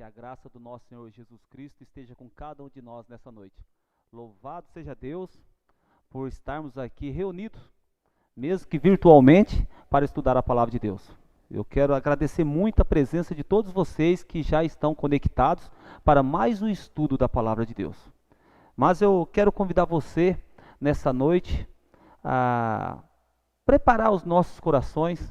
Que a graça do nosso Senhor Jesus Cristo esteja com cada um de nós nessa noite. Louvado seja Deus por estarmos aqui reunidos, mesmo que virtualmente, para estudar a palavra de Deus. Eu quero agradecer muito a presença de todos vocês que já estão conectados para mais um estudo da palavra de Deus. Mas eu quero convidar você nessa noite a preparar os nossos corações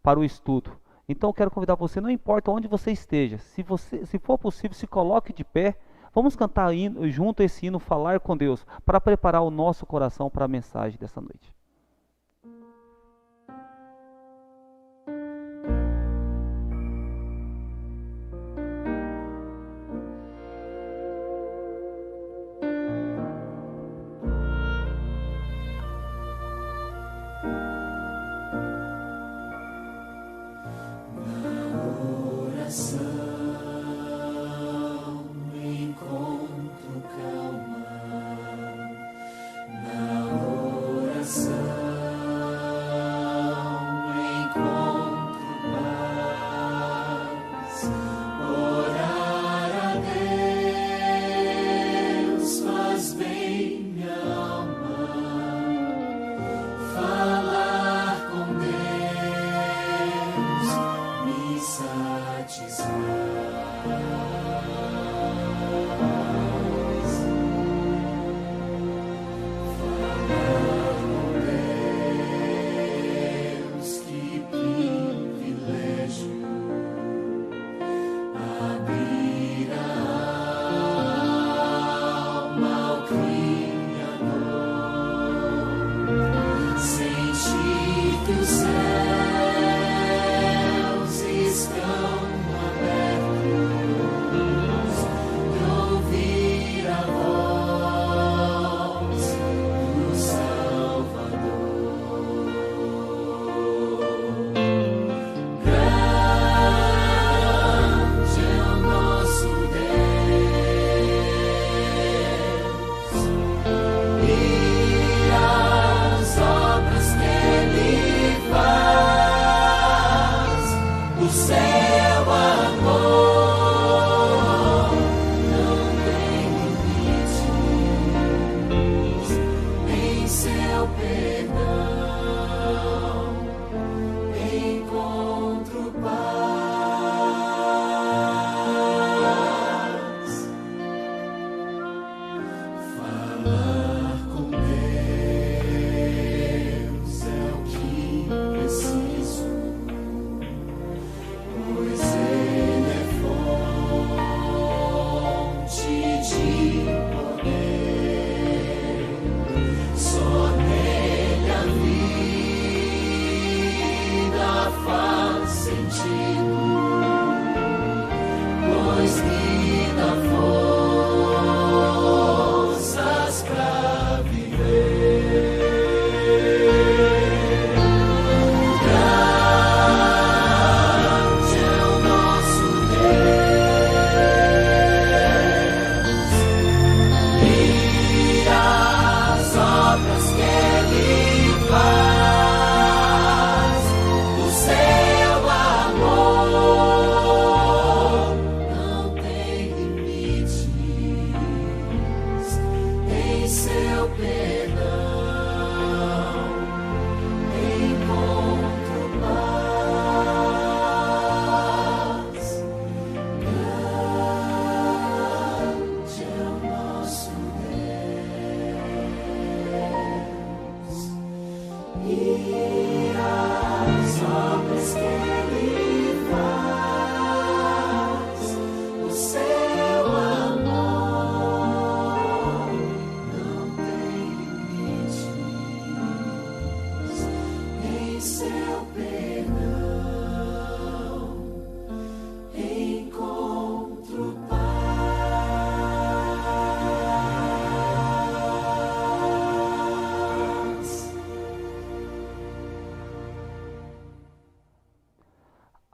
para o estudo. Então eu quero convidar você, não importa onde você esteja, se for possível, se coloque de pé. Vamos cantar junto esse hino, falar com Deus, para preparar o nosso coração para a mensagem dessa noite.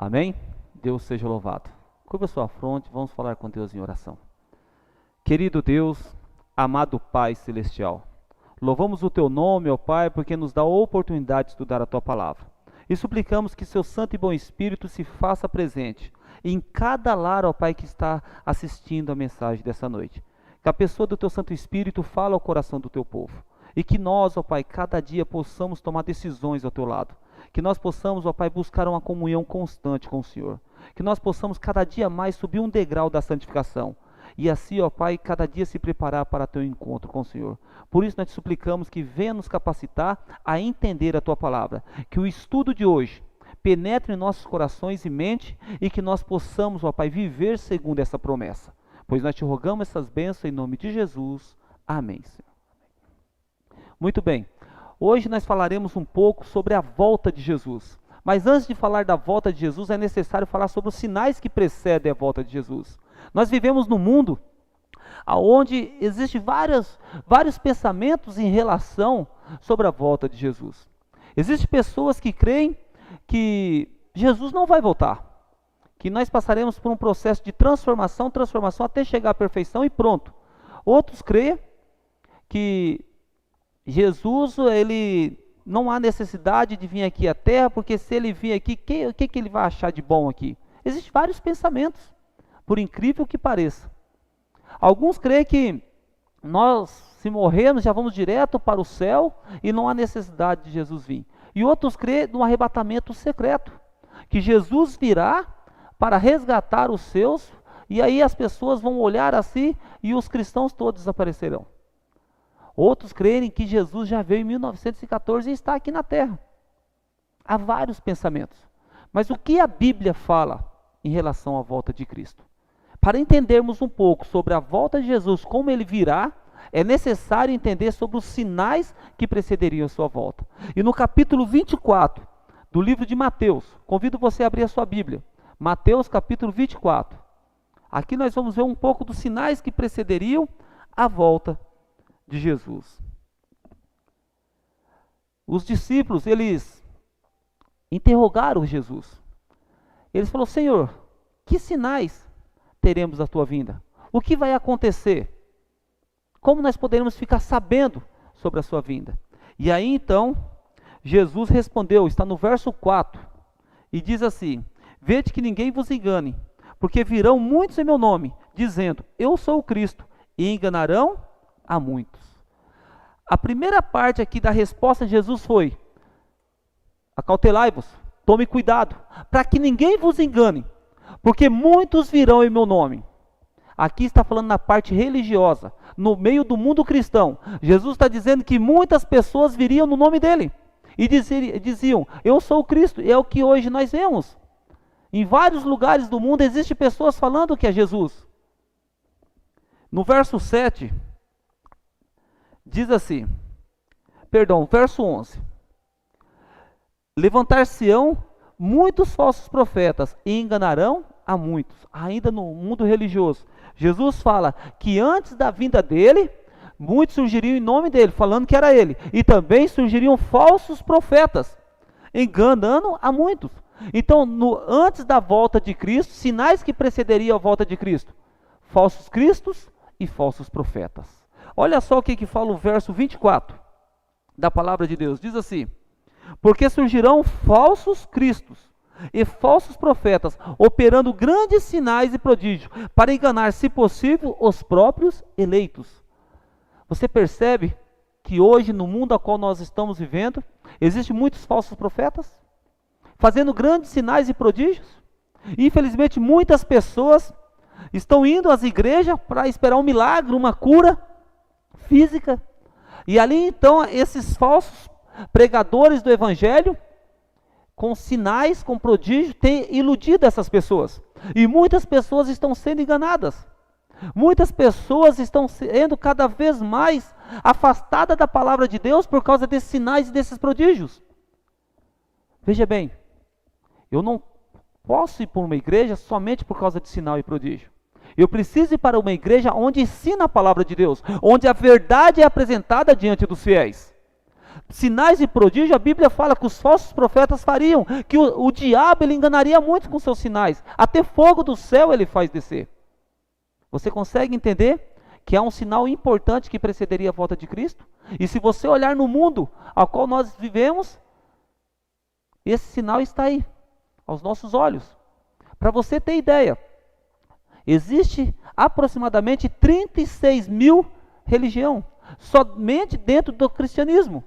Amém? Deus seja louvado. Curva sua fronte, vamos falar com Deus em oração. Querido Deus, amado Pai Celestial, louvamos o Teu nome, ó Pai, porque nos dá a oportunidade de estudar a Tua palavra. E suplicamos que Seu Santo e Bom Espírito se faça presente em cada lar, ó Pai, que está assistindo a mensagem dessa noite. Que a pessoa do Teu Santo Espírito fale ao coração do Teu povo. E que nós, ó Pai, cada dia possamos tomar decisões ao Teu lado. Que nós possamos, ó Pai, buscar uma comunhão constante com o Senhor. Que nós possamos cada dia mais subir um degrau da santificação. E assim, ó Pai, cada dia se preparar para Teu encontro com o Senhor. Por isso nós te suplicamos que venha nos capacitar a entender a Tua palavra. Que o estudo de hoje penetre em nossos corações e mente e que nós possamos, ó Pai, viver segundo essa promessa. Pois nós te rogamos essas bênçãos em nome de Jesus. Amém, Senhor. Muito bem. Hoje nós falaremos um pouco sobre a volta de Jesus. Mas antes de falar da volta de Jesus, é necessário falar sobre os sinais que precedem a volta de Jesus. Nós vivemos num mundo onde existem vários pensamentos em relação sobre a volta de Jesus. Existem pessoas que creem que Jesus não vai voltar, que nós passaremos por um processo de transformação até chegar à perfeição e pronto. Outros creem que Jesus, ele não há necessidade de vir aqui à Terra, porque se ele vir aqui, o que ele vai achar de bom aqui? Existem vários pensamentos, por incrível que pareça. Alguns creem que nós, se morrermos, já vamos direto para o céu e não há necessidade de Jesus vir. E outros creem no arrebatamento secreto, que Jesus virá para resgatar os seus, e aí as pessoas vão olhar assim e os cristãos todos desaparecerão. Outros creem que Jesus já veio em 1914 e está aqui na terra. Há vários pensamentos. Mas o que a Bíblia fala em relação à volta de Cristo? Para entendermos um pouco sobre a volta de Jesus, como ele virá, é necessário entender sobre os sinais que precederiam a sua volta. E no capítulo 24 do livro de Mateus, convido você a abrir a sua Bíblia. Mateus capítulo 24. Aqui nós vamos ver um pouco dos sinais que precederiam a volta de Jesus. Os discípulos, eles interrogaram Jesus. Eles falaram: Senhor, que sinais teremos da tua vinda? O que vai acontecer? Como nós poderemos ficar sabendo sobre a sua vinda? E aí então, Jesus respondeu, está no verso 4, e diz assim: vede que ninguém vos engane, porque virão muitos em meu nome, dizendo, eu sou o Cristo, e enganarão a muitos. A primeira parte aqui da resposta de Jesus foi: acautelai-vos, tome cuidado, para que ninguém vos engane, porque muitos virão em meu nome. Aqui está falando na parte religiosa, no meio do mundo cristão. Jesus está dizendo que muitas pessoas viriam no nome dele, e diziam, eu sou o Cristo, e é o que hoje nós vemos. Em vários lugares do mundo existem pessoas falando que é Jesus. No verso 7, diz assim, verso 11. Levantar-se-ão muitos falsos profetas e enganarão a muitos. Ainda no mundo religioso, Jesus fala que antes da vinda dele, muitos surgiriam em nome dele, falando que era ele. E também surgiriam falsos profetas, enganando a muitos. Então, antes da volta de Cristo, sinais que precederiam a volta de Cristo: falsos cristos e falsos profetas. Olha só o que fala o verso 24 da palavra de Deus. Diz assim: porque surgirão falsos cristos e falsos profetas, operando grandes sinais e prodígios, para enganar, se possível, os próprios eleitos. Você percebe que hoje, no mundo ao qual nós estamos vivendo, existem muitos falsos profetas, fazendo grandes sinais e prodígios? Infelizmente, muitas pessoas estão indo às igrejas para esperar um milagre, uma cura física, e ali então esses falsos pregadores do evangelho, com sinais, com prodígios, têm iludido essas pessoas, e muitas pessoas estão sendo enganadas, muitas pessoas estão sendo cada vez mais afastadas da palavra de Deus por causa desses sinais e desses prodígios. Veja bem, eu não posso ir para uma igreja somente por causa de sinal e prodígio. Eu preciso ir para uma igreja onde ensina a palavra de Deus, onde a verdade é apresentada diante dos fiéis. Sinais e prodígios, a Bíblia fala que os falsos profetas fariam, que o diabo ele enganaria muito com seus sinais, até fogo do céu ele faz descer. Você consegue entender que há um sinal importante que precederia a volta de Cristo? E se você olhar no mundo ao qual nós vivemos, esse sinal está aí, aos nossos olhos. Para você ter ideia, existe aproximadamente 36 mil religiões, somente dentro do cristianismo.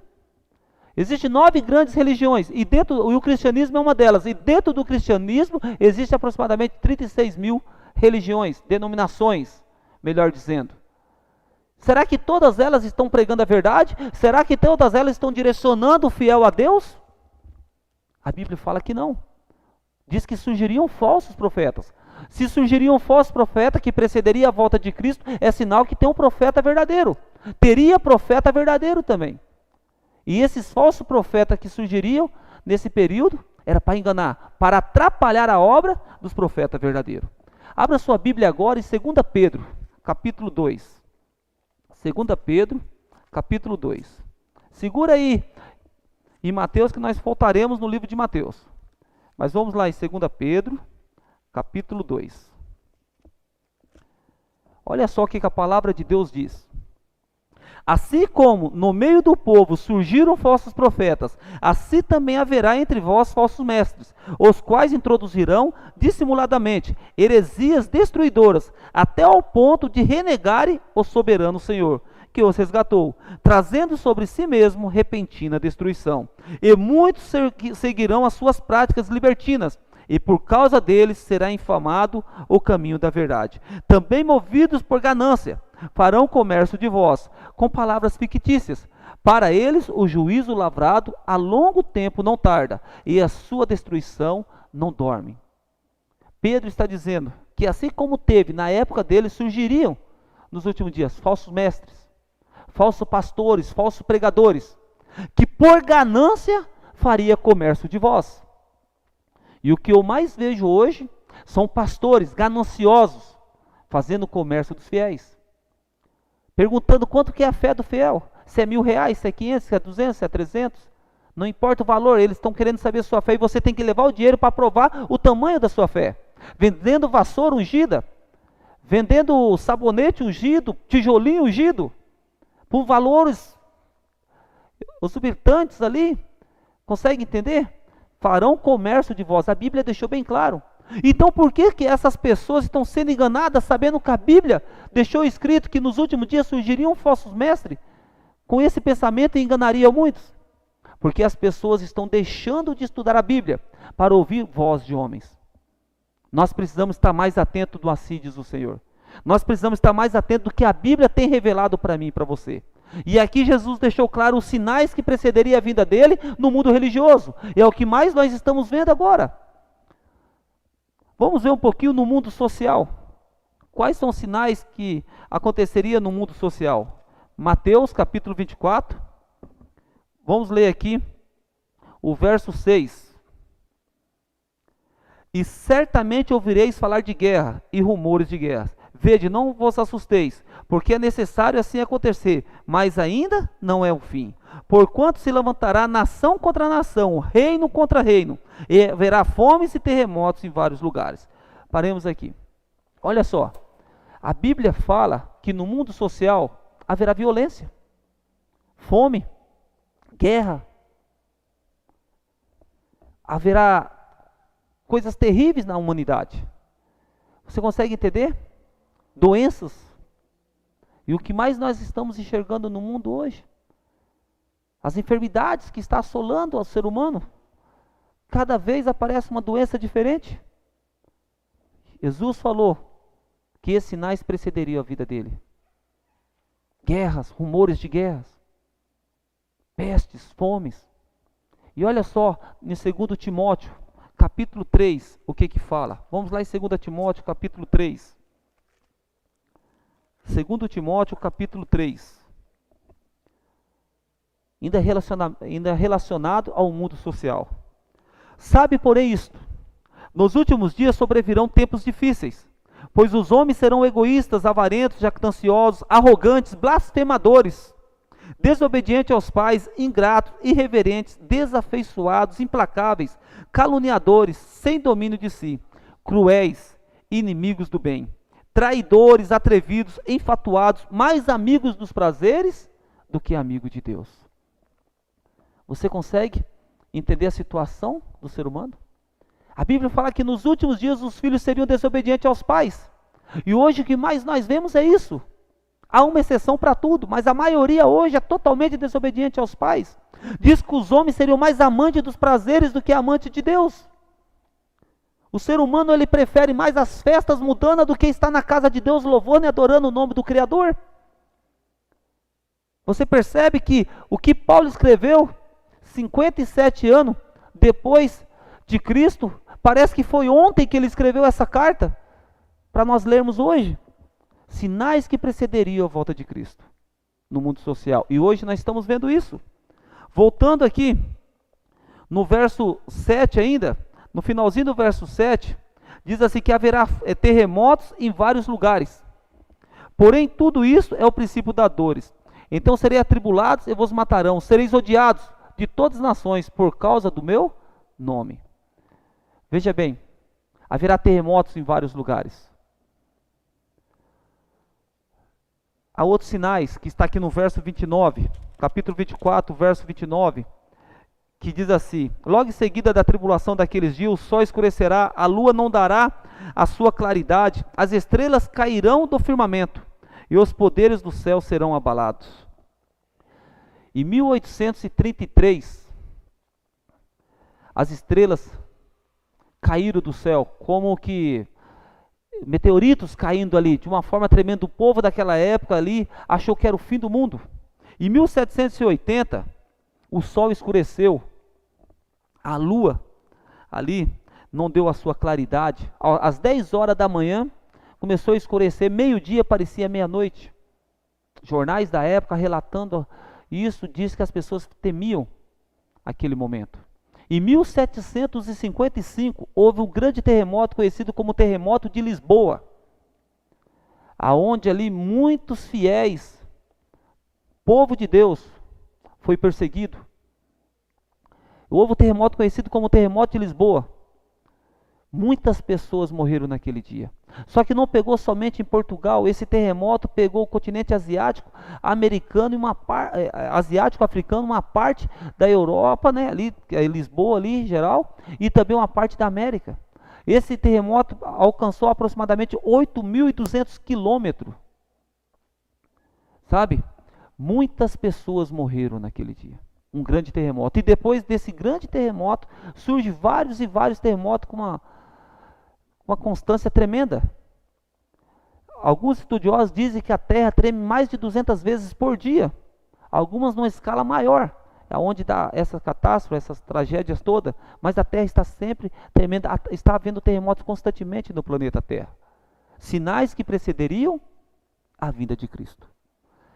Existem 9 grandes religiões, e o cristianismo é uma delas. E dentro do cristianismo, existe aproximadamente 36 mil religiões, denominações, melhor dizendo. Será que todas elas estão pregando a verdade? Será que todas elas estão direcionando o fiel a Deus? A Bíblia fala que não. Diz que surgiriam falsos profetas. Se surgiriam falsos profetas que precederia a volta de Cristo, é sinal que tem um profeta verdadeiro. Teria profeta verdadeiro também. E esses falsos profetas que surgiriam nesse período, era para enganar, para atrapalhar a obra dos profetas verdadeiros. Abra sua Bíblia agora em 2 Pedro, capítulo 2. 2 Pedro, capítulo 2. Segura aí em Mateus, que nós voltaremos no livro de Mateus. Mas vamos lá em 2 Pedro, capítulo 2. Olha só o que a palavra de Deus diz. Assim como no meio do povo surgiram falsos profetas, assim também haverá entre vós falsos mestres, os quais introduzirão dissimuladamente heresias destruidoras, até ao ponto de renegarem o soberano Senhor, que os resgatou, trazendo sobre si mesmo repentina destruição. E muitos seguirão as suas práticas libertinas, e por causa deles será infamado o caminho da verdade. Também movidos por ganância, farão comércio de vós, com palavras fictícias. Para eles o juízo lavrado a longo tempo não tarda, e a sua destruição não dorme. Pedro está dizendo que assim como teve na época deles, surgiriam nos últimos dias falsos mestres, falsos pastores, falsos pregadores, que por ganância faria comércio de vós. E o que eu mais vejo hoje são pastores gananciosos fazendo comércio dos fiéis, perguntando quanto que é a fé do fiel, se é R$1.000, se é 500, se é 200, se é 300, não importa o valor, eles estão querendo saber a sua fé, e você tem que levar o dinheiro para provar o tamanho da sua fé, vendendo vassoura ungida, vendendo sabonete ungido, tijolinho ungido, por valores exorbitantes ali. Consegue entender? Farão comércio de vós. A Bíblia deixou bem claro. Então por que essas pessoas estão sendo enganadas, sabendo que a Bíblia deixou escrito que nos últimos dias surgiriam falsos mestres? Com esse pensamento enganariam muitos. Porque as pessoas estão deixando de estudar a Bíblia para ouvir voz de homens. Nós precisamos estar mais atentos do assim diz o Senhor. Nós precisamos estar mais atentos do que a Bíblia tem revelado para mim e para você. E aqui Jesus deixou claro os sinais que precederiam a vinda dele no mundo religioso. E é o que mais nós estamos vendo agora. Vamos ver um pouquinho no mundo social. Quais são os sinais que aconteceriam no mundo social? Mateus capítulo 24. Vamos ler aqui o verso 6. E certamente ouvireis falar de guerra e rumores de guerra. Vede, não vos assusteis, porque é necessário assim acontecer, mas ainda não é o fim. Porquanto se levantará nação contra nação, reino contra reino, e haverá fomes e terremotos em vários lugares. Paremos aqui. Olha só, a Bíblia fala que no mundo social haverá violência, fome, guerra, haverá coisas terríveis na humanidade. Você consegue entender? Doenças. E o que mais nós estamos enxergando no mundo hoje? As enfermidades que estão assolando o ser humano. Cada vez aparece uma doença diferente. Jesus falou que esses sinais precederiam a vida dele. Guerras, rumores de guerras, pestes, fomes. E olha só, em 2 Timóteo, capítulo 3, o que fala? Vamos lá em 2 Timóteo, capítulo 3. 2 Timóteo, capítulo 3. Ainda relacionado ao mundo social. Sabe, porém, isto: nos últimos dias sobrevirão tempos difíceis, pois os homens serão egoístas, avarentos, jactanciosos, arrogantes, blasfemadores, desobedientes aos pais, ingratos, irreverentes, desafeiçoados, implacáveis, caluniadores, sem domínio de si, cruéis, inimigos do bem, traidores, atrevidos, enfatuados, mais amigos dos prazeres do que amigos de Deus. Você consegue entender a situação do ser humano? A Bíblia fala que nos últimos dias os filhos seriam desobedientes aos pais. E hoje o que mais nós vemos é isso. Há uma exceção para tudo, mas a maioria hoje é totalmente desobediente aos pais. Diz que os homens seriam mais amantes dos prazeres do que amantes de Deus. O ser humano, ele prefere mais as festas mundanas do que estar na casa de Deus louvando e adorando o nome do Criador. Você percebe que o que Paulo escreveu 57 anos depois de Cristo, parece que foi ontem que ele escreveu essa carta, para nós lermos hoje. Sinais que precederiam a volta de Cristo no mundo social. E hoje nós estamos vendo isso. Voltando aqui, no verso 7 ainda, no finalzinho do verso 7, diz assim que haverá terremotos em vários lugares. Porém, tudo isso é o princípio das dores. Então serei atribulados e vos matarão. Sereis odiados de todas as nações por causa do meu nome. Veja bem, haverá terremotos em vários lugares. Há outros sinais, que está aqui no verso 29, capítulo 24, verso 29, que diz assim: logo em seguida da tribulação daqueles dias, o sol escurecerá, a lua não dará a sua claridade, as estrelas cairão do firmamento, e os poderes do céu serão abalados. Em 1833, as estrelas caíram do céu, como que meteoritos caindo ali, de uma forma tremenda. O povo daquela época ali achou que era o fim do mundo. Em 1780, o sol escureceu, a lua ali não deu a sua claridade. Às 10 horas da manhã, começou a escurecer, meio-dia parecia meia-noite. Jornais da época relatando isso, diz que as pessoas temiam aquele momento. Em 1755, houve um grande terremoto conhecido como terremoto de Lisboa, aonde ali muitos fiéis, povo de Deus, foi perseguido. Houve um terremoto conhecido como terremoto de Lisboa. Muitas pessoas morreram naquele dia. Só que não pegou somente em Portugal, esse terremoto pegou o continente asiático, americano, asiático, africano, uma parte da Europa, né, ali, Lisboa ali em geral, e também uma parte da América. Esse terremoto alcançou aproximadamente 8.200 quilômetros. Sabe? Muitas pessoas morreram naquele dia. Um grande terremoto. E depois desse grande terremoto, surge vários e vários terremotos com uma constância tremenda. Alguns estudiosos dizem que a Terra treme mais de 200 vezes por dia. Algumas numa escala maior, onde dá essa catástrofe, essas tragédias todas. Mas a Terra está sempre tremendo, está havendo terremotos constantemente no planeta Terra. Sinais que precederiam a vinda de Cristo.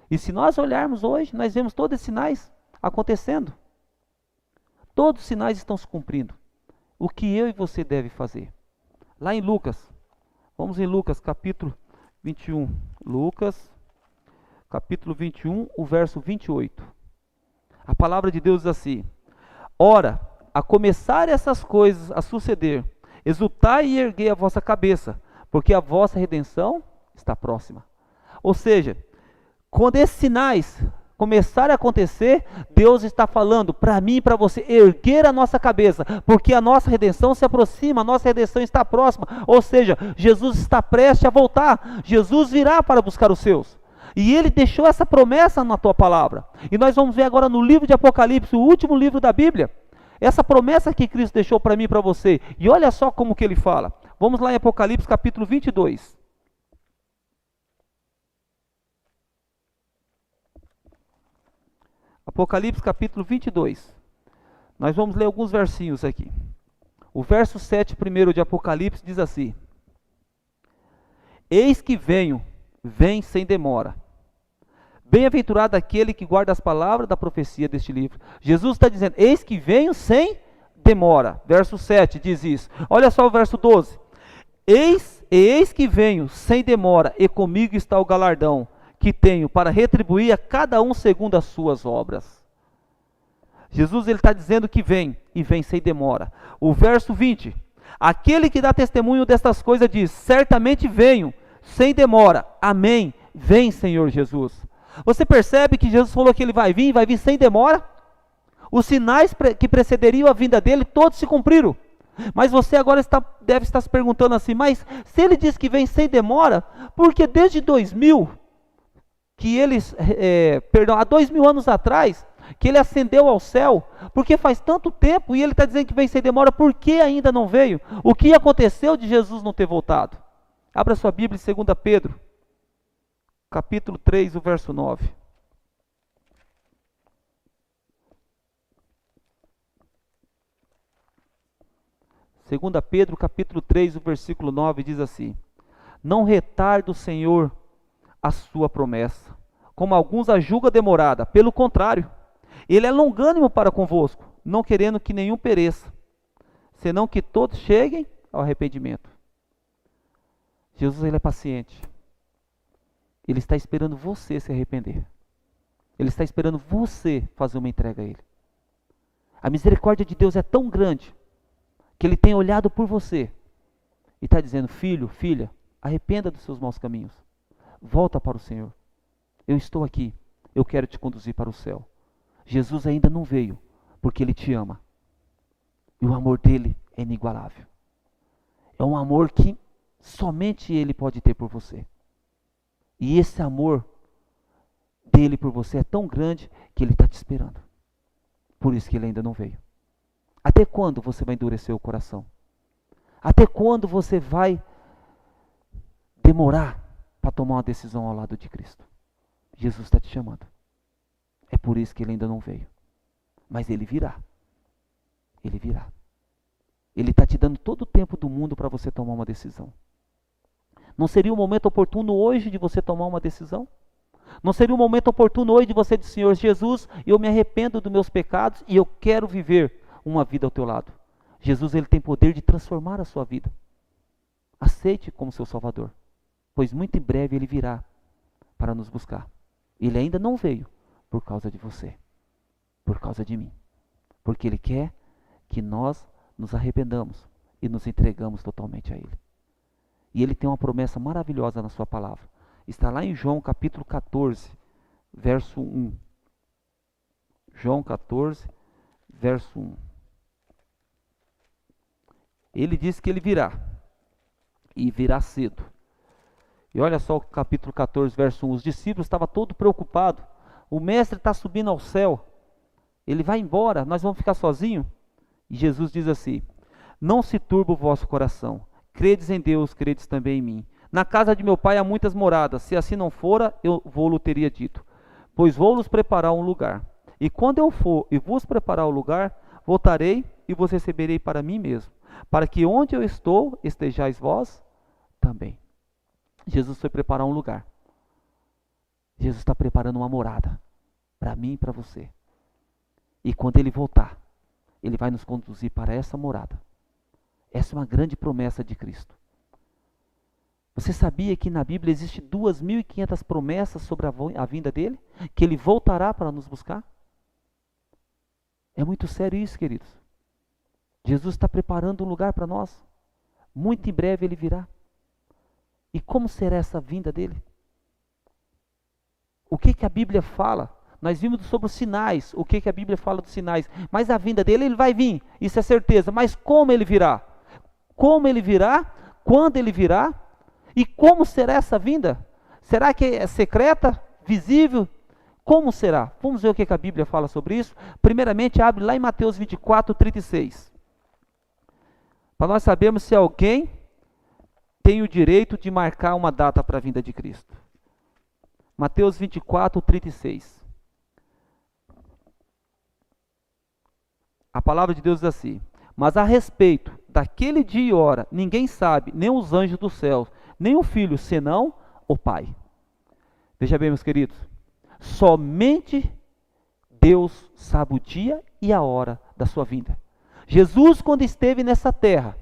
E se nós olharmos hoje, nós vemos todos esses sinais acontecendo. Todos os sinais estão se cumprindo. O que eu e você deve fazer? Lá em Lucas, vamos em Lucas capítulo 21. Lucas capítulo 21, o verso 28. A palavra de Deus diz assim: ora, a começar essas coisas a suceder, exultai e erguei a vossa cabeça, porque a vossa redenção está próxima. Ou seja, quando esses sinais começarem a acontecer, Deus está falando para mim e para você erguer a nossa cabeça, porque a nossa redenção se aproxima, a nossa redenção está próxima. Ou seja, Jesus está prestes a voltar, Jesus virá para buscar os seus. E Ele deixou essa promessa na tua palavra. E nós vamos ver agora no livro de Apocalipse, o último livro da Bíblia, essa promessa que Cristo deixou para mim e para você. E olha só como que Ele fala. Vamos lá em Apocalipse capítulo 22. Apocalipse capítulo 22. Nós vamos ler alguns versinhos aqui. O verso 7 primeiro de Apocalipse diz assim: eis que venho, vem sem demora. Bem-aventurado aquele que guarda as palavras da profecia deste livro. Jesus está dizendo, eis que venho sem demora. Verso 7 diz isso. Olha só o verso 12. Eis que venho sem demora, e comigo está o galardão que tenho para retribuir a cada um segundo as suas obras. Jesus ele está dizendo que vem, e vem sem demora. O verso 20, aquele que dá testemunho destas coisas diz, certamente venho, sem demora, amém, vem Senhor Jesus. Você percebe que Jesus falou que ele vai vir sem demora? Os sinais que precederiam a vinda dele, todos se cumpriram. Mas você agora deve estar se perguntando assim, mas se ele diz que vem sem demora, porque desde 2000, há 2000 anos atrás, que ele ascendeu ao céu, porque faz tanto tempo e ele está dizendo que vem sem demora, por que ainda não veio? O que aconteceu de Jesus não ter voltado? Abra sua Bíblia em 2 Pedro, capítulo 3, o verso 9. 2 Pedro, capítulo 3, o versículo 9, diz assim: não retarda o Senhor a sua promessa, como alguns a julgam demorada. Pelo contrário, Ele é longânimo para convosco, não querendo que nenhum pereça, senão que todos cheguem ao arrependimento. Jesus, Ele é paciente. Ele está esperando você se arrepender. Ele está esperando você fazer uma entrega a Ele. A misericórdia de Deus é tão grande, que Ele tem olhado por você e está dizendo: filho, filha, arrependa dos seus maus caminhos, volta para o Senhor, eu estou aqui, eu quero te conduzir para o céu. Jesus ainda não veio, porque Ele te ama, e o amor dEle é inigualável, é um amor que somente Ele pode ter por você, e esse amor dEle por você é tão grande, que Ele está te esperando, por isso que Ele ainda não veio. Até quando você vai endurecer o coração? Até quando você vai demorar para tomar uma decisão ao lado de Cristo? Jesus está te chamando. É por isso que Ele ainda não veio. Mas Ele virá. Ele virá. Ele está te dando todo o tempo do mundo para você tomar uma decisão. Não seria o momento oportuno hoje de você tomar uma decisão? Não seria o momento oportuno hoje de você dizer: Senhor Jesus, eu me arrependo dos meus pecados e eu quero viver uma vida ao teu lado. Jesus, Ele tem poder de transformar a sua vida. Aceite como seu Salvador, pois muito em breve Ele virá para nos buscar. Ele ainda não veio por causa de você, por causa de mim, porque Ele quer que nós nos arrependamos e nos entregamos totalmente a Ele. E Ele tem uma promessa maravilhosa na sua palavra. Está lá em João capítulo 14, verso 1. João 14, verso 1. Ele diz que Ele virá, e virá cedo. E olha só o capítulo 14, verso 1. Os discípulos estavam todos preocupados. O mestre está subindo ao céu. Ele vai embora, nós vamos ficar sozinhos? E Jesus diz assim: não se turbe o vosso coração. Credes em Deus, credes também em mim. Na casa de meu pai há muitas moradas. Se assim não fora, eu vou-lo teria dito. Pois vou-los preparar um lugar. E quando eu for e vos preparar o lugar, voltarei e vos receberei para mim mesmo, para que onde eu estou, estejais vós também. Jesus foi preparar um lugar. Jesus está preparando uma morada para mim e para você. E quando Ele voltar, Ele vai nos conduzir para essa morada. Essa é uma grande promessa de Cristo. Você sabia que na Bíblia existe 2.500 promessas sobre a vinda dEle? Que Ele voltará para nos buscar? É muito sério isso, queridos. Jesus está preparando um lugar para nós. Muito em breve Ele virá. E como será essa vinda dEle? O que a Bíblia fala? Nós vimos sobre os sinais. O que a Bíblia fala dos sinais? Mas a vinda dEle, Ele vai vir. Isso é certeza. Mas como Ele virá? Como Ele virá? Quando Ele virá? E como será essa vinda? Será que é secreta? Visível? Como será? Vamos ver o que a Bíblia fala sobre isso. Primeiramente, abre lá em Mateus 24, 36. Para nós sabermos se alguém tem o direito de marcar uma data para a vinda de Cristo. Mateus 24, 36. A palavra de Deus diz assim: mas a respeito daquele dia e hora, ninguém sabe, nem os anjos do céu, nem o Filho, senão o Pai. Veja bem, meus queridos, somente Deus sabe o dia e a hora da sua vinda. Jesus, quando esteve nessa terra,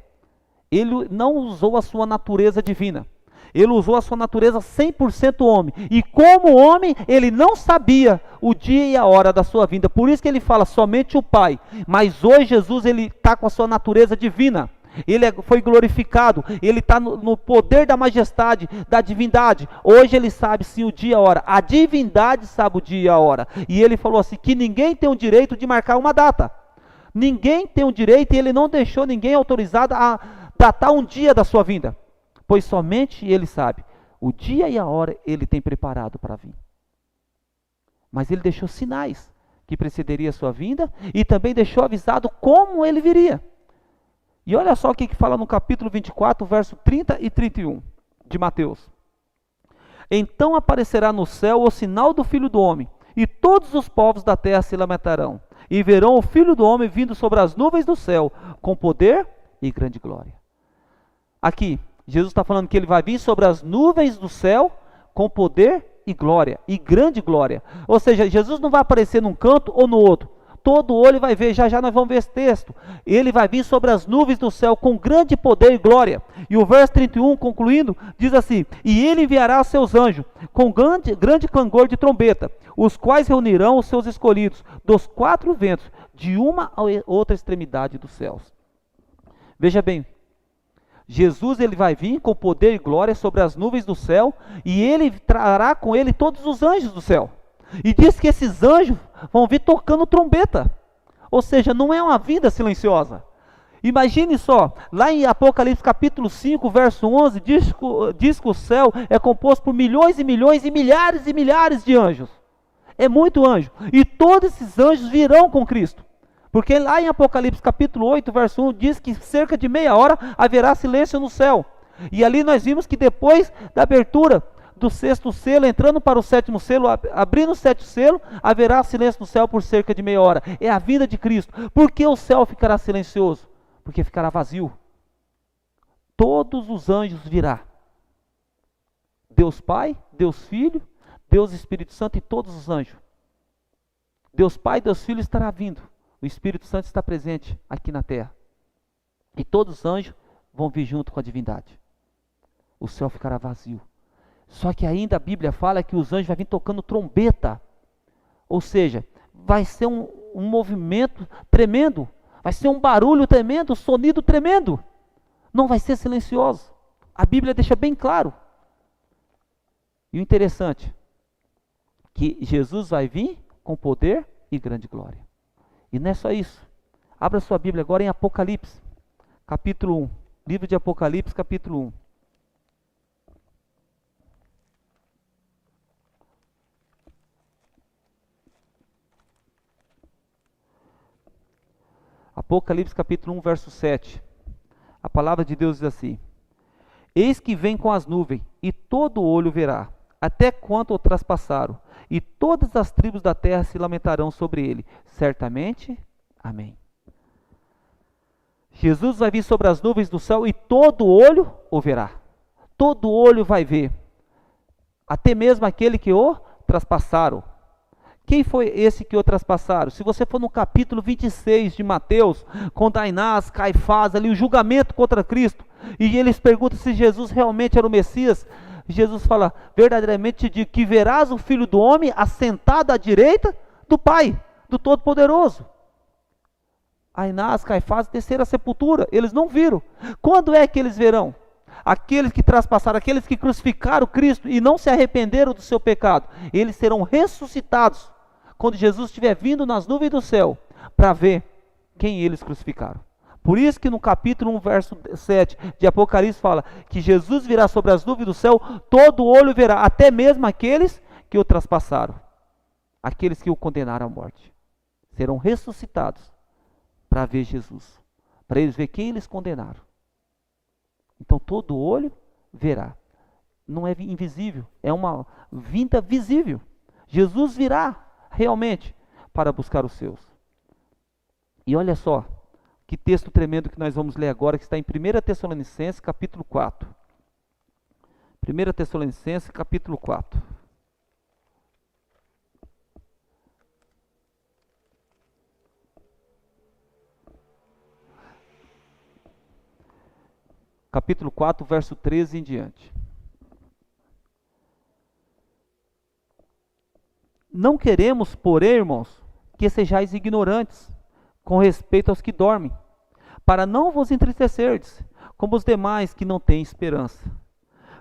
Ele não usou a sua natureza divina. Ele usou a sua natureza 100% homem. E como homem, Ele não sabia o dia e a hora da sua vinda. Por isso que Ele fala somente o Pai. Mas hoje Jesus, Ele está com a sua natureza divina. Ele foi glorificado. Ele está no poder da majestade, da divindade. Hoje Ele sabe sim o dia e a hora. A divindade sabe o dia e a hora. E Ele falou assim, que ninguém tem o direito de marcar uma data. Ninguém tem o direito e ele não deixou ninguém autorizado a datar um dia da sua vinda, pois somente ele sabe o dia e a hora ele tem preparado para vir. Mas ele deixou sinais que precederia a sua vinda e também deixou avisado como ele viria. E olha só o que fala no capítulo 24, verso 30 e 31 de Mateus. Então aparecerá no céu o sinal do Filho do Homem, e todos os povos da terra se lamentarão, e verão o Filho do Homem vindo sobre as nuvens do céu, com poder e grande glória. Aqui, Jesus está falando que ele vai vir sobre as nuvens do céu, com poder e glória, e grande glória. Ou seja, Jesus não vai aparecer num canto ou no outro. Todo olho vai ver, já nós vamos ver esse texto. Ele vai vir sobre as nuvens do céu com grande poder e glória. E o verso 31, concluindo, diz assim: e ele enviará seus anjos com grande clangor de trombeta, os quais reunirão os seus escolhidos dos quatro ventos, de uma a outra extremidade dos céus. Veja bem, Jesus ele vai vir com poder e glória sobre as nuvens do céu, e ele trará com ele todos os anjos do céu. E diz que esses anjos vão vir tocando trombeta. Ou seja, não é uma vinda silenciosa. Imagine só, lá em Apocalipse capítulo 5, verso 11, diz que o céu é composto por milhões e milhões e milhares de anjos. É muito anjo. E todos esses anjos virão com Cristo. Porque lá em Apocalipse capítulo 8, verso 1, diz que cerca de meia hora haverá silêncio no céu. E ali nós vimos que depois da abertura do sexto selo, entrando para o sétimo selo, abrindo o sétimo selo, haverá silêncio no céu por cerca de meia hora. É a vinda de Cristo. Por que o céu ficará silencioso? Porque ficará vazio. Todos os anjos virá. Deus Pai, Deus Filho, Deus Espírito Santo e todos os anjos. Deus Pai, Deus Filho estará vindo. O Espírito Santo está presente aqui na terra. E todos os anjos vão vir junto com a divindade. O céu ficará vazio. Só que ainda a Bíblia fala que os anjos vão vir tocando trombeta. Ou seja, vai ser um movimento tremendo. Vai ser um barulho tremendo, um sonido tremendo. Não vai ser silencioso. A Bíblia deixa bem claro. E o interessante, que Jesus vai vir com poder e grande glória. E não é só isso. Abra sua Bíblia agora em Apocalipse, capítulo 1. Livro de Apocalipse, capítulo 1. Apocalipse capítulo 1, verso 7. A palavra de Deus diz assim: eis que vem com as nuvens, e todo olho verá, até quanto o traspassaram, e todas as tribos da terra se lamentarão sobre ele. Certamente, amém. Jesus vai vir sobre as nuvens do céu, e todo olho o verá. Todo olho vai ver. Até mesmo aquele que o traspassaram. Quem foi esse que o traspassaram? Se você for no capítulo 26 de Mateus, com Anás, Caifás, ali o julgamento contra Cristo, e eles perguntam se Jesus realmente era o Messias, Jesus fala: verdadeiramente te digo que verás o Filho do Homem assentado à direita do Pai, do Todo-Poderoso. Anás, Caifás desceram à sepultura, eles não viram. Quando é que eles verão? Aqueles que traspassaram, aqueles que crucificaram Cristo e não se arrependeram do seu pecado, eles serão ressuscitados quando Jesus estiver vindo nas nuvens do céu, para ver quem eles crucificaram. Por isso que no capítulo 1, verso 7 de Apocalipse fala que Jesus virá sobre as nuvens do céu, todo olho verá, até mesmo aqueles que o traspassaram, aqueles que o condenaram à morte, serão ressuscitados para ver Jesus, para eles ver quem eles condenaram. Então todo olho verá. Não é invisível, é uma vinda visível. Jesus virá realmente para buscar os seus. E olha só, que texto tremendo que nós vamos ler agora, que está em 1 Tessalonicenses capítulo 4. 1 Tessalonicenses capítulo 4. Capítulo 4, verso 13 em diante. Não queremos, porém, irmãos, que sejais ignorantes com respeito aos que dormem, para não vos entristecerdes, como os demais que não têm esperança.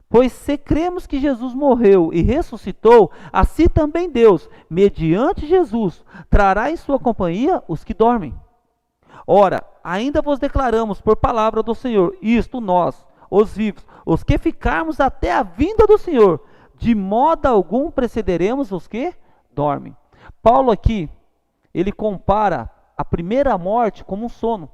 Pois se cremos que Jesus morreu e ressuscitou, assim também Deus, mediante Jesus, trará em sua companhia os que dormem. Ora, ainda vos declaramos por palavra do Senhor, isto nós, os vivos, os que ficarmos até a vinda do Senhor, de modo algum precederemos os que dormem. Paulo aqui, ele compara a primeira morte como um sono.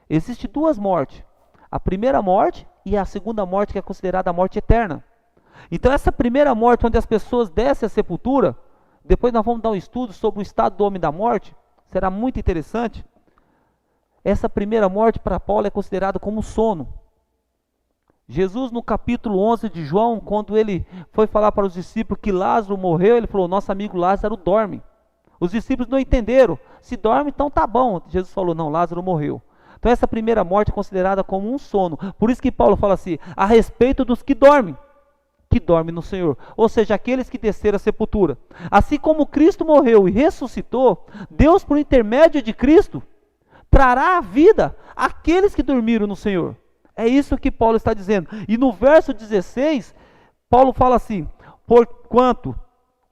Existem duas mortes, a primeira morte e a segunda morte, que é considerada a morte eterna. Então essa primeira morte, onde as pessoas descem à sepultura, depois nós vamos dar um estudo sobre o estado do homem da morte, será muito interessante. Essa primeira morte para Paulo é considerada como sono. Jesus, no capítulo 11 de João, quando ele foi falar para os discípulos que Lázaro morreu, ele falou: nosso amigo Lázaro dorme. Os discípulos não entenderam. Se dorme, então tá bom. Jesus falou: não, Lázaro morreu. Então essa primeira morte é considerada como um sono. Por isso que Paulo fala assim, a respeito dos que dormem no Senhor. Ou seja, aqueles que desceram à sepultura. Assim como Cristo morreu e ressuscitou, Deus, por intermédio de Cristo, trará a vida àqueles que dormiram no Senhor. É isso que Paulo está dizendo. E no verso 16, Paulo fala assim: porquanto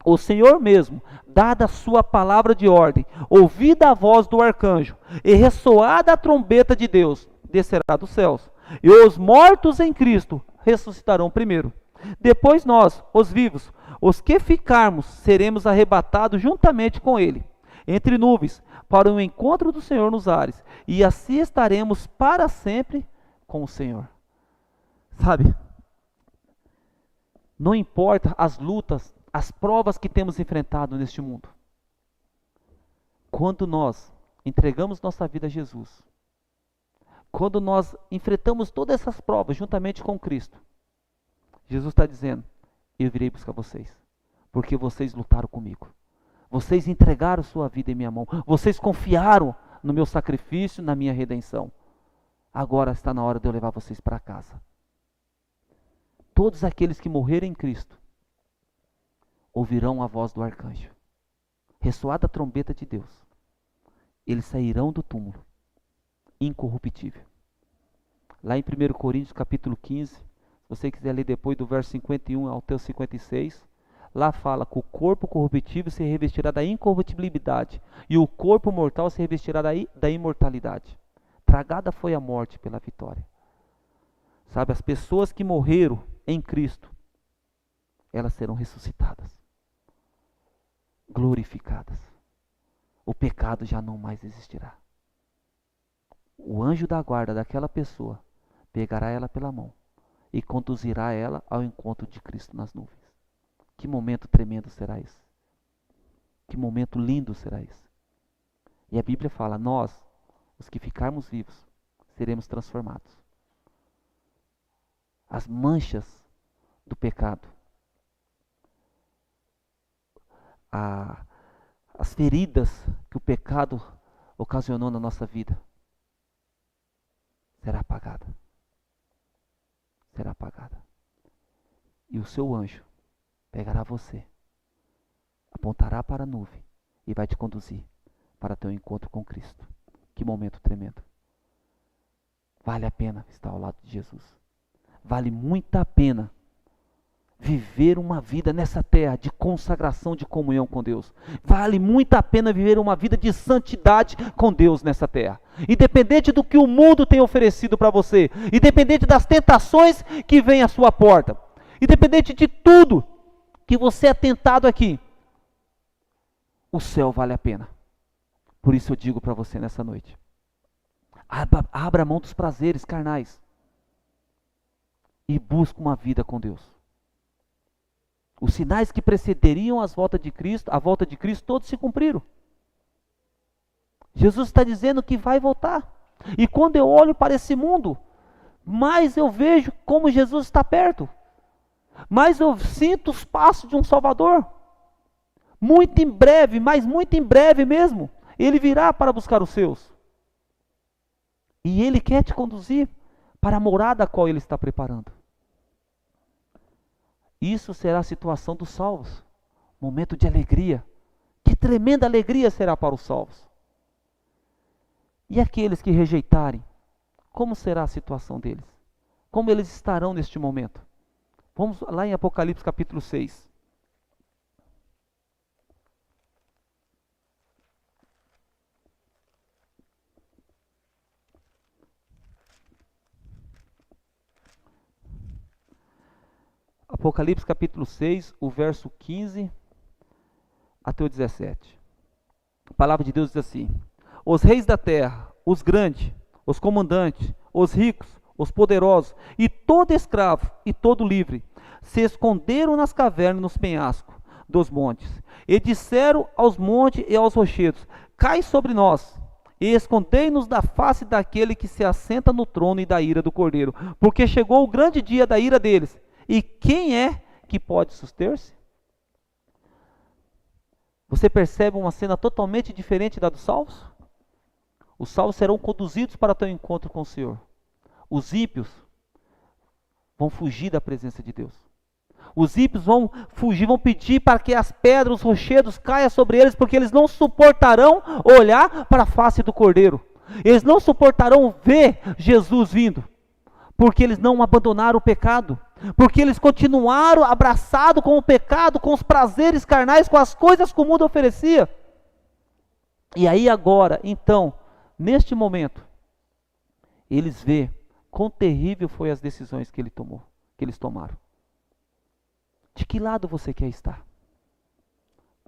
o Senhor mesmo, dada a sua palavra de ordem, ouvida a voz do arcanjo, e ressoada a trombeta de Deus, descerá dos céus. E os mortos em Cristo ressuscitarão primeiro. Depois nós, os vivos, os que ficarmos, seremos arrebatados juntamente com ele, entre nuvens, para o encontro do Senhor nos ares. E assim estaremos para sempre com o Senhor. Sabe? Não importa as lutas, as provas que temos enfrentado neste mundo. Quando nós entregamos nossa vida a Jesus, quando nós enfrentamos todas essas provas juntamente com Cristo, Jesus está dizendo: eu virei buscar vocês, porque vocês lutaram comigo. Vocês entregaram sua vida em minha mão. Vocês confiaram no meu sacrifício, na minha redenção. Agora está na hora de eu levar vocês para casa. Todos aqueles que morrerem em Cristo ouvirão a voz do arcanjo, ressoada a trombeta de Deus. Eles sairão do túmulo incorruptível. Lá em 1 Coríntios capítulo 15, se você quiser ler depois do verso 51 ao teu 56, lá fala que o corpo corruptível se revestirá da incorruptibilidade e o corpo mortal se revestirá da imortalidade. Tragada foi a morte pela vitória. Sabe, as pessoas que morreram em Cristo, elas serão ressuscitadas, glorificadas. O pecado já não mais existirá. O anjo da guarda daquela pessoa pegará ela pela mão e conduzirá ela ao encontro de Cristo nas nuvens. Que momento tremendo será esse? Que momento lindo será esse? E a Bíblia fala: nós, os que ficarmos vivos, seremos transformados. As manchas do pecado, as feridas que o pecado ocasionou na nossa vida, será apagada. Será apagada. E o seu anjo pegará você, apontará para a nuvem e vai te conduzir para teu encontro com Cristo. Que momento tremendo. Vale a pena estar ao lado de Jesus. Vale muito a pena viver uma vida nessa terra de consagração, de comunhão com Deus. Vale muito a pena viver uma vida de santidade com Deus nessa terra. Independente do que o mundo tem oferecido para você, independente das tentações que vêm à sua porta, independente de tudo que você é tentado aqui, o céu vale a pena. Por isso eu digo para você nessa noite: abra mão dos prazeres carnais e busque uma vida com Deus. Os sinais que precederiam a volta de Cristo, todos se cumpriram. Jesus está dizendo que vai voltar. E quando eu olho para esse mundo, mais eu vejo como Jesus está perto. Mais eu sinto os passos de um Salvador. Muito em breve, mas muito em breve mesmo, Ele virá para buscar os seus. E Ele quer te conduzir para a morada a qual Ele está preparando. Isso será a situação dos salvos. Momento de alegria. Que tremenda alegria será para os salvos. E aqueles que rejeitarem, como será a situação deles? Como eles estarão neste momento? Vamos lá em Apocalipse capítulo 6. Apocalipse capítulo 6, o verso 15 até o 17. A palavra de Deus diz assim: os reis da terra, os grandes, os comandantes, os ricos, os poderosos, e todo escravo e todo livre, se esconderam nas cavernas e nos penhascos dos montes, e disseram aos montes e aos rochedos: cai sobre nós, e escondei-nos da face daquele que se assenta no trono e da ira do Cordeiro, porque chegou o grande dia da ira deles, e quem é que pode suster-se? Você percebe uma cena totalmente diferente da dos salvos? Os salvos serão conduzidos para teu encontro com o Senhor. Os ímpios vão fugir da presença de Deus. Os ímpios vão fugir, vão pedir para que as pedras, os rochedos caiam sobre eles, porque eles não suportarão olhar para a face do Cordeiro. Eles não suportarão ver Jesus vindo, porque eles não abandonaram o pecado, porque eles continuaram abraçados com o pecado, com os prazeres carnais, com as coisas que o mundo oferecia. E aí agora, então, neste momento, eles veem quão terrível foi as decisões que eles tomaram. De que lado você quer estar?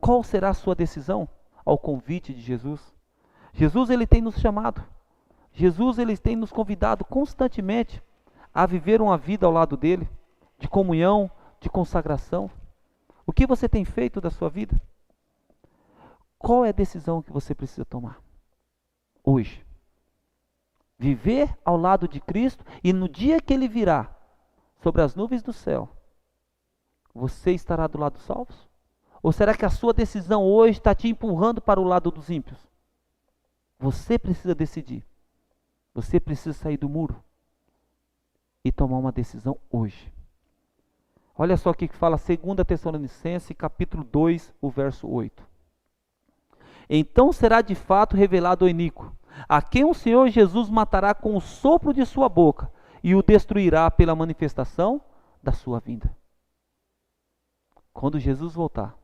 Qual será a sua decisão ao convite de Jesus? Jesus, ele tem nos chamado. Jesus, ele tem nos convidado constantemente a viver uma vida ao lado dele, de comunhão, de consagração. O que você tem feito da sua vida? Qual é a decisão que você precisa tomar hoje? Viver ao lado de Cristo, e no dia que ele virá sobre as nuvens do céu, você estará do lado dos salvos? Ou será que a sua decisão hoje está te empurrando para o lado dos ímpios? Você precisa decidir. Você precisa sair do muro e tomar uma decisão hoje. Olha só o que fala 2 Tessalonicenses, capítulo 2, o verso 8. Então será de fato revelado o iníquo, a quem o Senhor Jesus matará com o sopro de sua boca, e o destruirá pela manifestação da sua vinda. Quando Jesus voltar,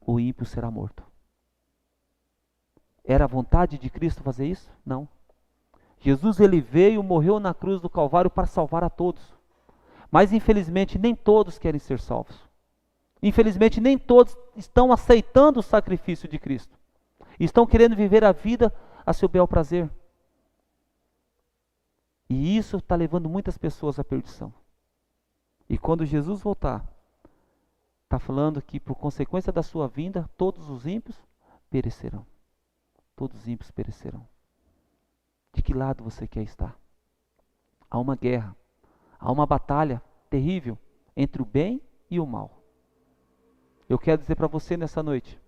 o ímpio será morto. Era a vontade de Cristo fazer isso? Não. Jesus, ele veio, morreu na cruz do Calvário para salvar a todos. Mas infelizmente nem todos querem ser salvos. Infelizmente nem todos estão aceitando o sacrifício de Cristo. Estão querendo viver a vida a seu bel prazer. E isso está levando muitas pessoas à perdição. E quando Jesus voltar, está falando que por consequência da sua vinda, todos os ímpios perecerão. Todos os ímpios perecerão. De que lado você quer estar? Há uma guerra, há uma batalha terrível entre o bem e o mal. Eu quero dizer para você nessa noite,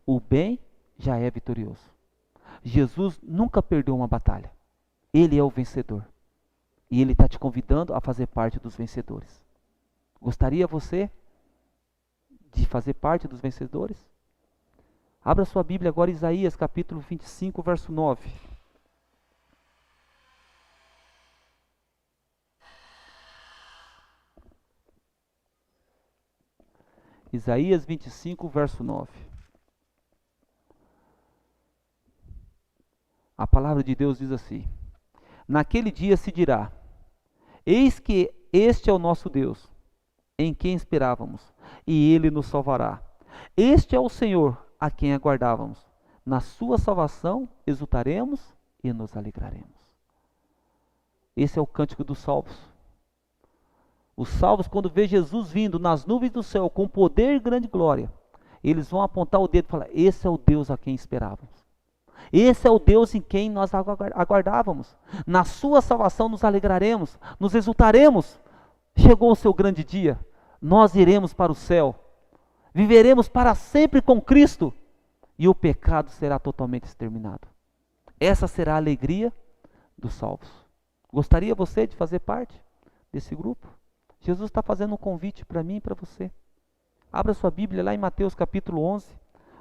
o bem já é vitorioso. Jesus nunca perdeu uma batalha. Ele é o vencedor. E ele está te convidando a fazer parte dos vencedores. Gostaria você de fazer parte dos vencedores? Abra sua Bíblia agora, Isaías capítulo 25, verso 9. Isaías 25, verso 9. A palavra de Deus diz assim: naquele dia se dirá: eis que este é o nosso Deus, em quem esperávamos, e ele nos salvará. Este é o Senhor, a quem aguardávamos. Na sua salvação exultaremos e nos alegraremos. Esse é o cântico dos salvos. Os salvos, quando vê Jesus vindo nas nuvens do céu com poder e grande glória, eles vão apontar o dedo e falar: esse é o Deus a quem esperávamos. Esse é o Deus em quem nós aguardávamos. Na sua salvação nos alegraremos, nos exultaremos. Chegou o seu grande dia, nós iremos para o céu, viveremos para sempre com Cristo, e o pecado será totalmente exterminado. Essa será a alegria dos salvos. Gostaria você de fazer parte desse grupo? Jesus está fazendo um convite para mim e para você. Abra sua Bíblia lá em Mateus capítulo 11,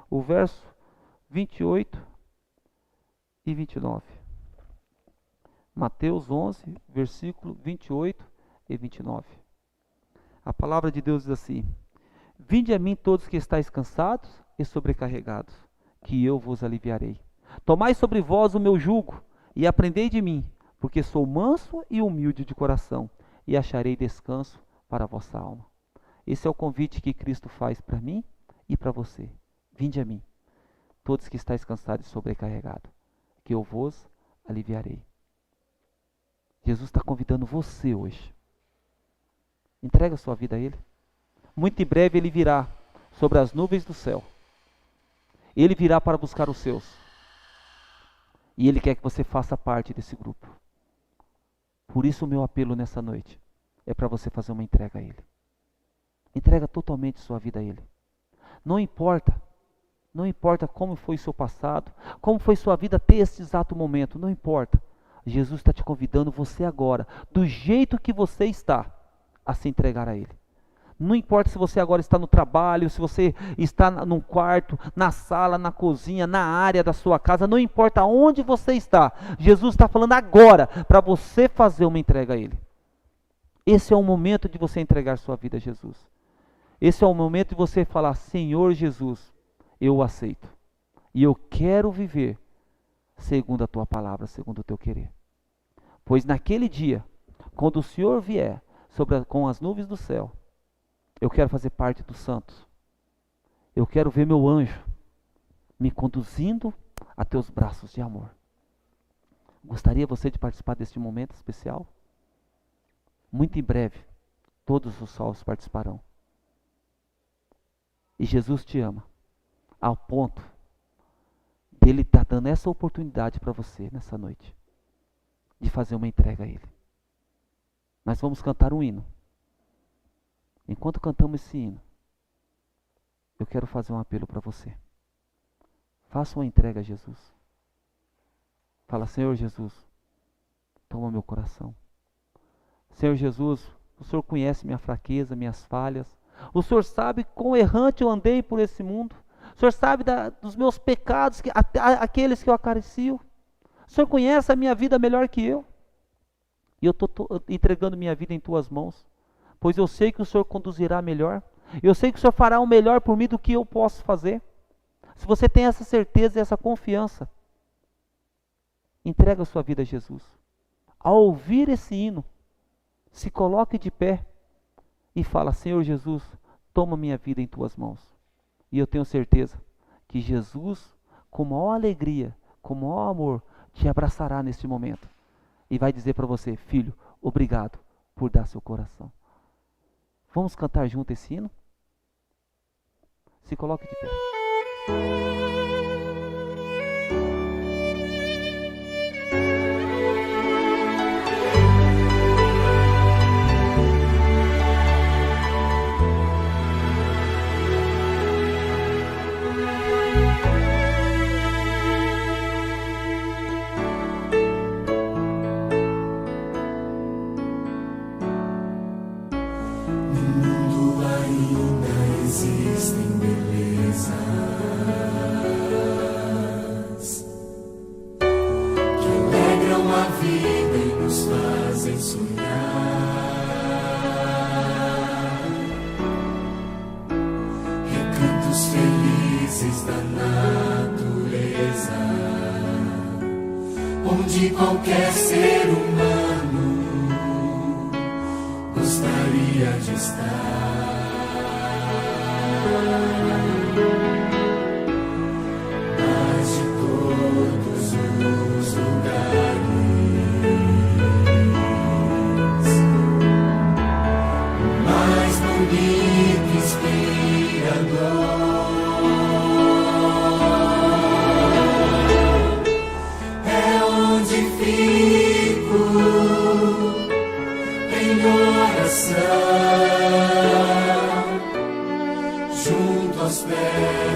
o verso 28 e 29. Mateus 11, versículo 28 e 29. A palavra de Deus diz assim: vinde a mim todos que estáis cansados e sobrecarregados, que eu vos aliviarei. Tomai sobre vós o meu jugo e aprendei de mim, porque sou manso e humilde de coração, e acharei descanso para a vossa alma. Esse é o convite que Cristo faz para mim e para você. Vinde a mim, todos que estáis cansados e sobrecarregados, que eu vos aliviarei. Jesus está convidando você hoje. Entrega a sua vida a Ele. Muito em breve Ele virá sobre as nuvens do céu. Ele virá para buscar os seus. E Ele quer que você faça parte desse grupo. Por isso o meu apelo nessa noite é para você fazer uma entrega a Ele. Entrega totalmente sua vida a Ele. Não importa como foi o seu passado, como foi sua vida até esse exato momento, não importa. Jesus está te convidando, você agora, do jeito que você está, a se entregar a Ele. Não importa se você agora está no trabalho, se você está num quarto, na sala, na cozinha, na área da sua casa, não importa onde você está, Jesus está falando agora para você fazer uma entrega a Ele. Esse é o momento de você entregar sua vida a Jesus. Esse é o momento de você falar: Senhor Jesus, eu o aceito. E eu quero viver segundo a Tua palavra, segundo o Teu querer. Pois naquele dia, quando o Senhor vier com as nuvens do céu, eu quero fazer parte dos santos. Eu quero ver meu anjo me conduzindo a Teus braços de amor. Gostaria você de participar deste momento especial? Muito em breve, todos os salvos participarão. E Jesus te ama, ao ponto de Ele estar dando essa oportunidade para você nessa noite, de fazer uma entrega a Ele. Nós vamos cantar um hino. Enquanto cantamos esse hino, eu quero fazer um apelo para você. Faça uma entrega a Jesus. Fala: Senhor Jesus, toma meu coração. Senhor Jesus, o Senhor conhece minha fraqueza, minhas falhas. O Senhor sabe quão errante eu andei por esse mundo. O Senhor sabe dos meus pecados, aqueles que eu acaricio. O Senhor conhece a minha vida melhor que eu. E eu estou entregando minha vida em Tuas mãos. Pois eu sei que o Senhor conduzirá melhor. Eu sei que o Senhor fará o melhor por mim do que eu posso fazer. Se você tem essa certeza e essa confiança, entrega a sua vida a Jesus. Ao ouvir esse hino, se coloque de pé e fala: Senhor Jesus, toma minha vida em Tuas mãos. E eu tenho certeza que Jesus, com maior alegria, com maior amor, te abraçará neste momento. E vai dizer para você: filho, obrigado por dar seu coração. Vamos cantar junto esse hino? Se coloque de pé. Existem belezas que alegram a vida e nos fazem sonhar. Recantos felizes da natureza, onde qualquer ser humano gostaria de estar. Mas de todos os lugares, o mais bonito e inspirador é onde fico em oração, junto aos pés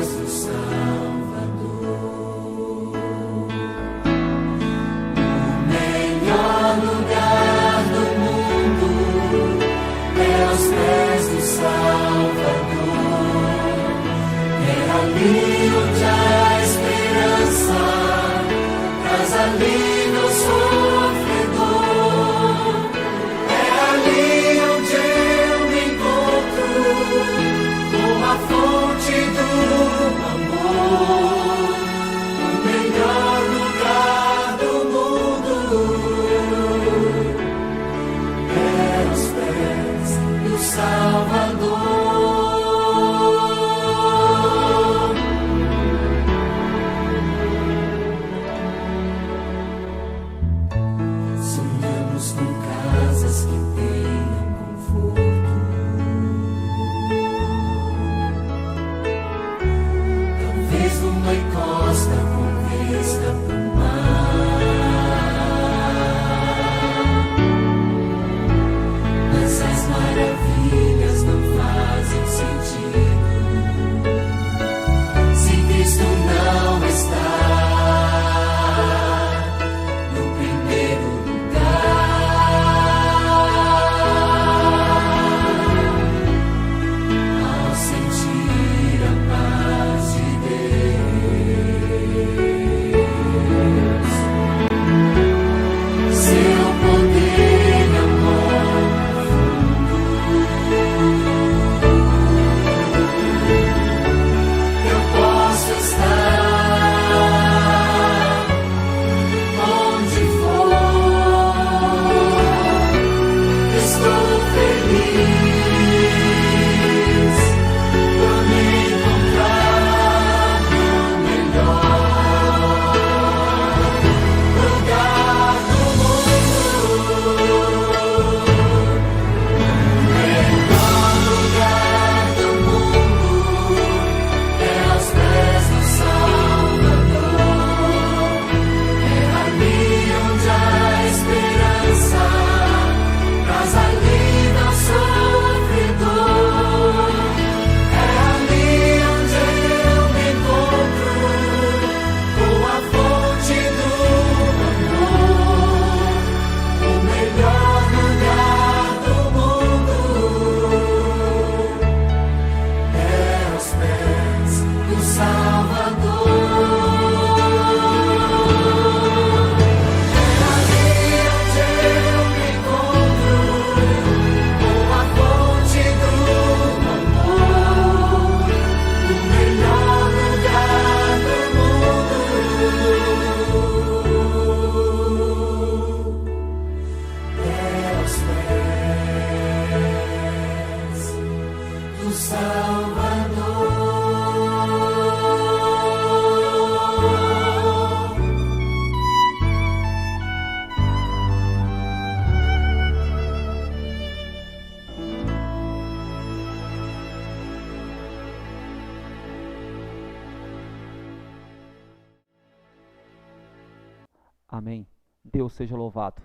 Amém. Deus seja louvado.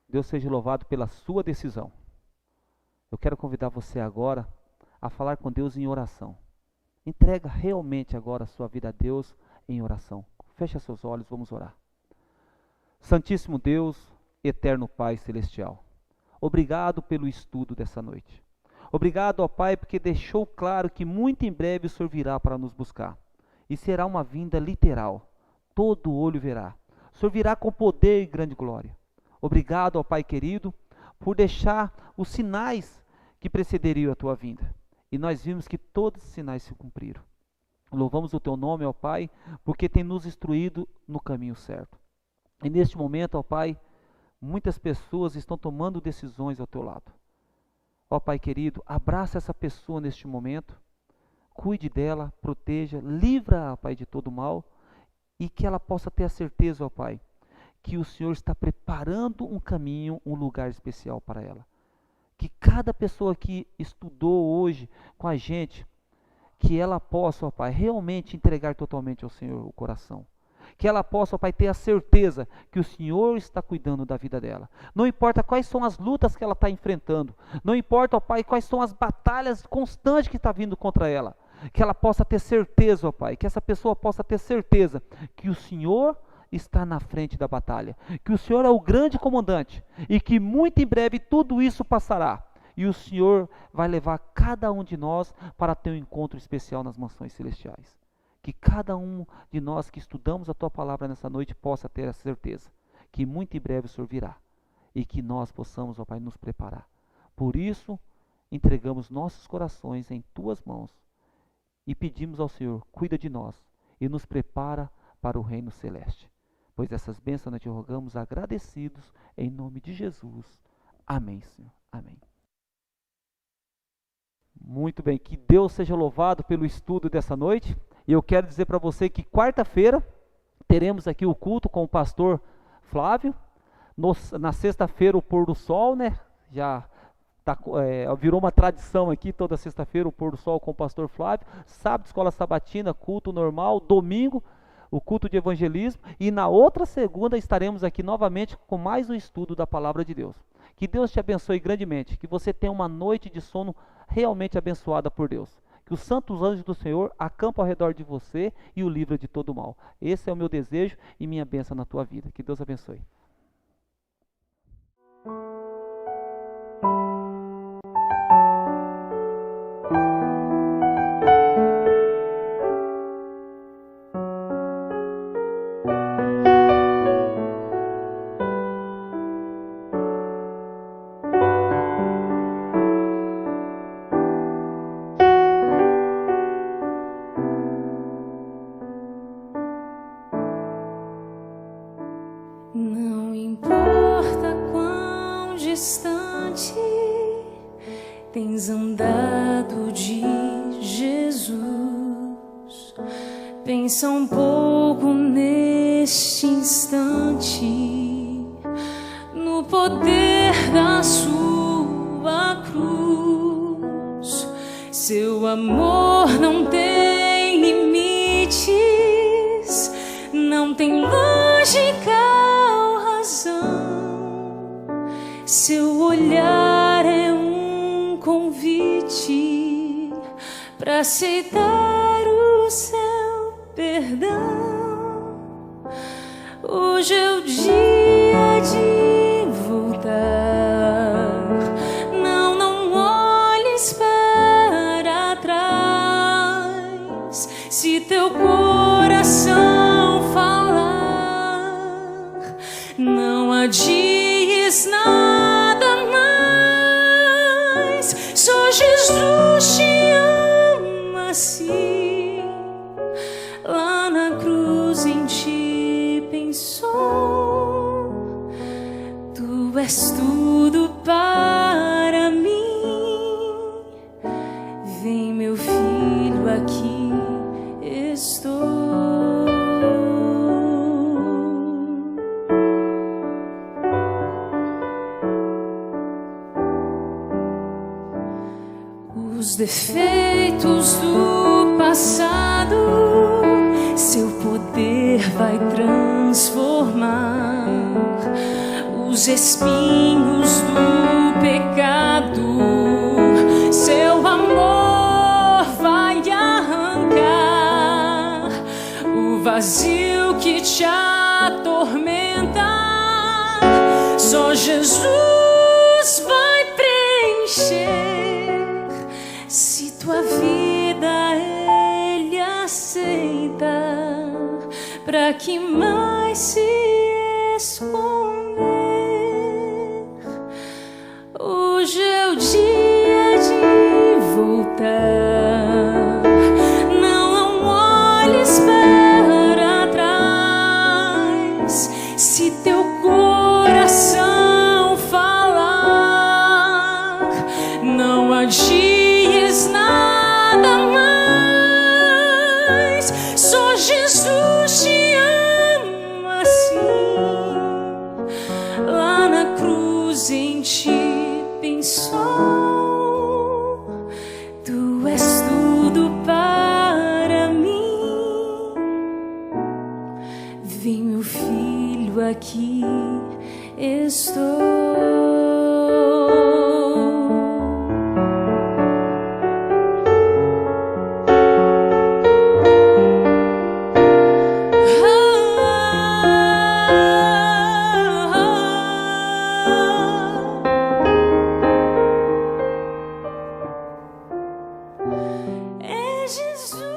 Deus seja louvado pela sua decisão. Eu quero convidar você agora a falar com Deus em oração. Entrega realmente agora a sua vida a Deus em oração. Feche seus olhos, vamos orar. Santíssimo Deus, eterno Pai celestial, obrigado pelo estudo dessa noite. Obrigado, ó Pai, porque deixou claro que muito em breve o Senhor virá para nos buscar. E será uma vinda literal. Todo olho verá. O Senhor virá com poder e grande glória. Obrigado, ó Pai querido, por deixar os sinais que precederiam a tua vinda. E nós vimos que todos os sinais se cumpriram. Louvamos o teu nome, ó Pai, porque tem nos instruído no caminho certo. E neste momento, ó Pai, muitas pessoas estão tomando decisões ao teu lado. Ó Pai querido, abraça essa pessoa neste momento, cuide dela, proteja, livra-a, Pai, de todo mal, e que ela possa ter a certeza, ó Pai, que o Senhor está preparando um caminho, um lugar especial para ela. Que cada pessoa que estudou hoje com a gente, que ela possa, ó Pai, realmente entregar totalmente ao Senhor o coração. Que ela possa, ó Pai, ter a certeza que o Senhor está cuidando da vida dela. Não importa quais são as lutas que ela está enfrentando. Não importa, ó Pai, quais são as batalhas constantes que está vindo contra ela. Que ela possa ter certeza, ó Pai, que essa pessoa possa ter certeza que o Senhor está na frente da batalha. Que o Senhor é o grande comandante e que muito em breve tudo isso passará. E o Senhor vai levar cada um de nós para ter um encontro especial nas mansões celestiais. Que cada um de nós que estudamos a Tua Palavra nessa noite possa ter a certeza que muito em breve o Senhor virá. E que nós possamos, ó Pai, nos preparar. Por isso, entregamos nossos corações em Tuas mãos. E pedimos ao Senhor, cuida de nós e nos prepara para o reino celeste. Pois essas bênçãos nós te rogamos agradecidos em nome de Jesus. Amém, Senhor. Amém. Muito bem, que Deus seja louvado pelo estudo dessa noite. E eu quero dizer para você que quarta-feira teremos aqui o culto com o pastor Flávio. Na sexta-feira o pôr do sol, né? Já virou uma tradição aqui, toda sexta-feira o pôr do sol com o pastor Flávio. Sábado, escola sabatina, culto normal. Domingo, o culto de evangelismo. E na outra segunda estaremos aqui novamente com mais um estudo da palavra de Deus. Que Deus te abençoe grandemente. Que você tenha uma noite de sono realmente abençoada por Deus. Que os santos anjos do Senhor acampam ao redor de você e o livra de todo mal. Esse é o meu desejo e minha bênção na tua vida. Que Deus abençoe. Não importa quão distante tens andado de Jesus, pensa um pouco neste instante no poder da sua cruz. Seu amor não tem limites, não tem lógica. Seu olhar é um convite para aceitar o seu perdão. Hoje é o dia de voltar. Não olhes para trás. Se teu coração falar, não adies nada mais. Só Jesus te ama assim. Lá na cruz em ti pensou. Tu és tudo para mim. Vem, meu filho, aqui estou. Os defeitos do passado, seu poder vai transformar. os espinhos do pecado, seu amor vai arrancar o vazio que te atormenta. Só Jesus vai preencher. Se tua vida Ele aceita, pra que mais se esconder? Hoje é o dia de voltar. Não olhes para trás. Se teu coração falar, não adies nada mais. Só Jesus te ama assim. Lá na cruz em ti pensou. Tu és tudo para mim. Vem, meu filho, aqui estou. É Jesus.